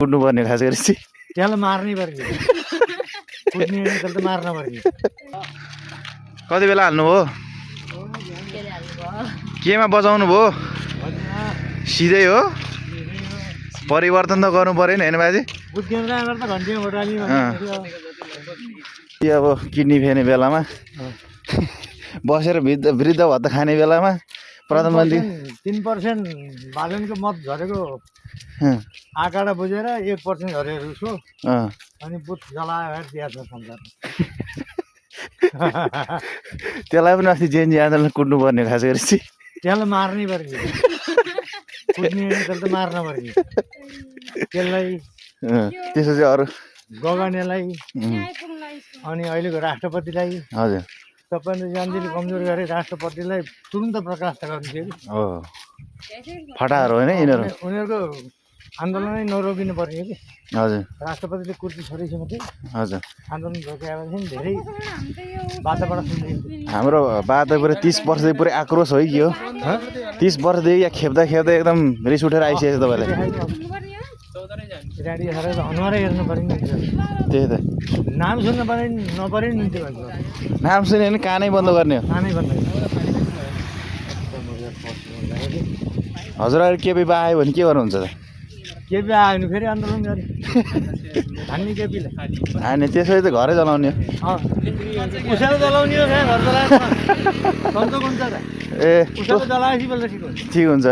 कुट्नुपर्ने खास गरी चाहिँ त्यसलाई मार्नै पर्ने कुट्ने त्यसलाई त मार्न पर्ने कति बेला हाल्नु हो केमा बजाउनु भयो सिधै हो परिवर्तन त गर्नु पऱ्यो नि हैन बाजे यो अब किडनी फेर्ने बेलामा बसेर वृद्ध भत्ता खाने बेलामा प्रधानमन्त्री 3% बालनको मत झरेको आँकडा बुझेर 1% झरेको उसको अनि बुथ जलाएर दिएको छ संसार त्यसलाई पनि अस्ति जेएनजी आन्दोलन कुट्नुपर्ने खास गरी चाहिँ त्यसलाई मार्नै पर्ने कुट्ने त्यसलाई त मार्न पर्ने त्यसलाई त्यसो चाहिँ अरू गगनेलाई अनि अहिलेको राष्ट्रपतिलाई हजुर तपाईँले गान्धीले कमजोर गरे राष्ट्रपतिलाई तुरुन्त बर्खास्त गर्नु हो फटाहरू होइन यिनीहरू उनीहरूको आन्दोलनै नरोकिनु पर्ने कि हजुर राष्ट्रपतिले कुर्ती छोडेपछि मात्रै हजुर आन्दोलन रोकिआएपछि धेरै बाटाबाट सुन्दै हाम्रो बाटो पुरै 30 वर्षदेखि पुरै आक्रोश हो कि के हो 30 वर्षदेखि या खेप्दा खेप्दा एकदम रिस उठेर आइसकेछ तपाईँलाई गाडी साह्रै अनुहारै हेर्नु पऱ्यो नि त्यही त नाम सुन्नु पऱ्यो नि नपऱ्यो नि त्यो भन्छ नाम सुन्यो भने कानै बन्द गर्ने हो कानै बन्द हजुर अहिले केपी बा आयो भने के गर्नुहुन्छ त केपी आयो भने फेरि आन्दोलन गरे हान्ने केपीलाई अनि त्यसरी त घरै चलाउने हो उसालो जलाउने हो घर चलाएर सन्चो हुन्छ त ए उसालो जलाएपछि बेला ठिक हुन्छ ठिक हुन्छ